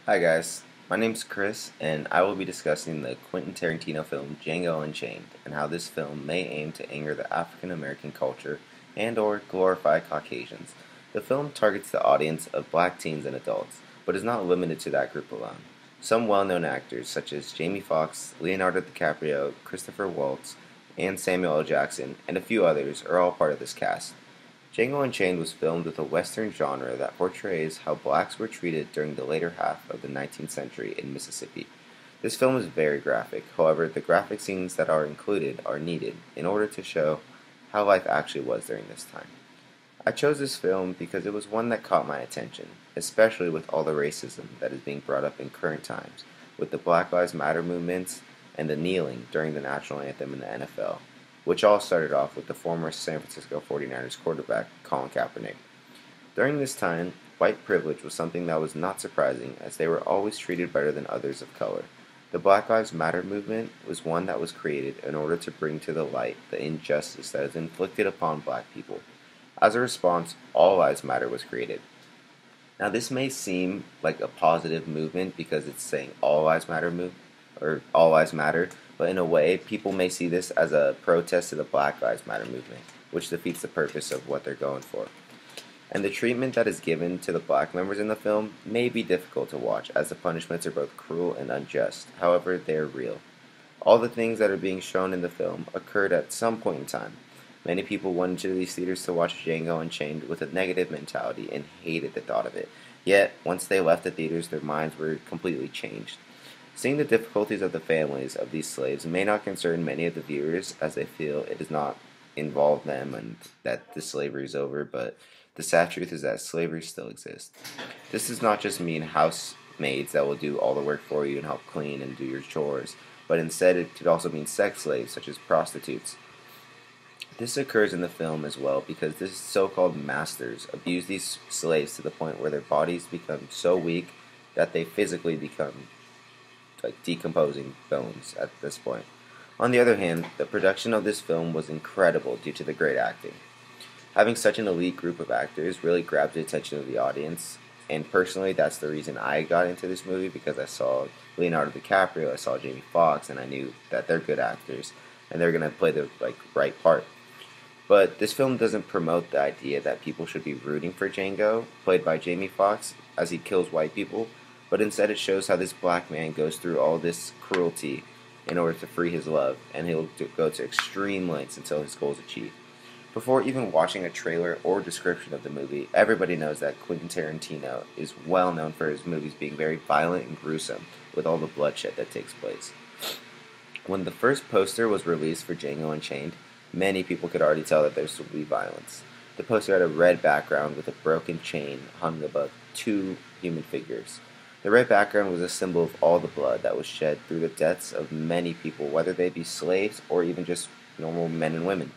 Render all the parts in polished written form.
Hi guys, my name's Chris, and I will be discussing the Quentin Tarantino film Django Unchained and how this film may aim to anger the African American culture and/or glorify Caucasians. The film targets the audience of black teens and adults, but is not limited to that group alone. Some well-known actors such as Jamie Foxx, Leonardo DiCaprio, Christopher Waltz, and Samuel L. Jackson, and a few others are all part of this cast. Django Unchained was filmed with a Western genre that portrays how blacks were treated during the later half of the 19th century in Mississippi. This film is very graphic, however, the graphic scenes that are included are needed in order to show how life actually was during this time. I chose this film because it was one that caught my attention, especially with all the racism that is being brought up in current times, with the Black Lives Matter movements and the kneeling during the national anthem in the NFL, which all started off with the former San Francisco 49ers quarterback, Colin Kaepernick. During this time, white privilege was something that was not surprising, as they were always treated better than others of color. The Black Lives Matter movement was one that was created in order to bring to the light the injustice that is inflicted upon black people. As a response, All Lives Matter was created. Now, this may seem like a positive movement because it's saying All Lives Matter or All Lives Matter, but in a way, people may see this as a protest to the Black Lives Matter movement, which defeats the purpose of what they're going for. And the treatment that is given to the black members in the film may be difficult to watch, as the punishments are both cruel and unjust. However, they are real. All the things that are being shown in the film occurred at some point in time. Many people went into these theaters to watch Django Unchained with a negative mentality and hated the thought of it. Yet, once they left the theaters, their minds were completely changed. Seeing the difficulties of the families of these slaves may not concern many of the viewers, as they feel it does not involve them and that the slavery is over, but the sad truth is that slavery still exists. This does not just mean housemaids that will do all the work for you and help clean and do your chores, but instead it could also mean sex slaves, such as prostitutes. This occurs in the film as well because these so-called masters abuse these slaves to the point where their bodies become so weak that they physically become like decomposing bones at this point. On the other hand, the production of this film was incredible due to the great acting. Having such an elite group of actors really grabbed the attention of the audience, and personally that's the reason I got into this movie, because I saw Leonardo DiCaprio, I saw Jamie Foxx, and I knew that they're good actors and they're going to play the right part. But this film doesn't promote the idea that people should be rooting for Django, played by Jamie Foxx, as he kills white people, but instead it shows how this black man goes through all this cruelty in order to free his love, and he'll go to extreme lengths until his goal is achieved. Before even watching a trailer or description of the movie, everybody knows that Quentin Tarantino is well known for his movies being very violent and gruesome, with all the bloodshed that takes place. When the first poster was released for Django Unchained, many people could already tell that there would be violence. The poster had a red background with a broken chain hung above two human figures. The red background was a symbol of all the blood that was shed through the deaths of many people, whether they be slaves or even just normal men and women.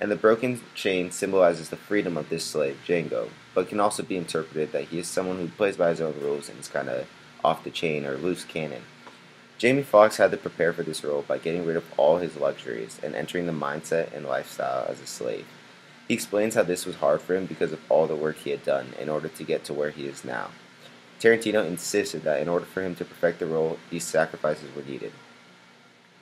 And the broken chain symbolizes the freedom of this slave, Django, but can also be interpreted that he is someone who plays by his own rules and is kind of off the chain or loose cannon. Jamie Foxx had to prepare for this role by getting rid of all his luxuries and entering the mindset and lifestyle as a slave. He explains how this was hard for him because of all the work he had done in order to get to where he is now. Tarantino insisted that in order for him to perfect the role, these sacrifices were needed.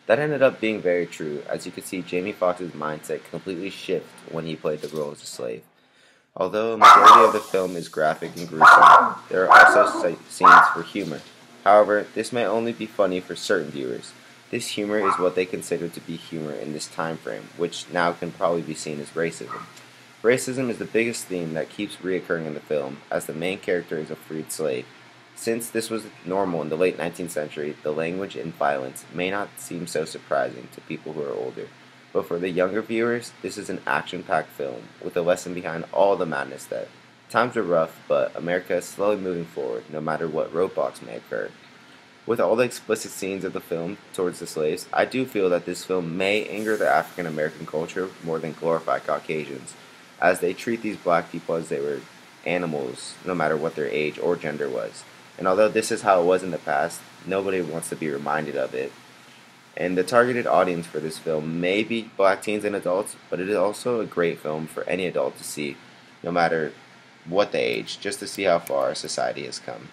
That ended up being very true, as you could see Jamie Foxx's mindset completely shift when he played the role as a slave. Although a majority of the film is graphic and gruesome, there are also scenes for humor. However, this may only be funny for certain viewers. This humor is what they consider to be humor in this time frame, which now can probably be seen as racism. Racism is the biggest theme that keeps reoccurring in the film, as the main character is a freed slave. Since this was normal in the late 19th century, the language and violence may not seem so surprising to people who are older. But for the younger viewers, this is an action-packed film, with a lesson behind all the madness that times are rough, but America is slowly moving forward, no matter what roadblocks may occur. With all the explicit scenes of the film towards the slaves, I do feel that this film may anger the African American culture more than glorify Caucasians, as they treat these black people as they were animals, no matter what their age or gender was. And although this is how it was in the past, nobody wants to be reminded of it. And the targeted audience for this film may be black teens and adults, but it is also a great film for any adult to see, no matter what the age, just to see how far society has come.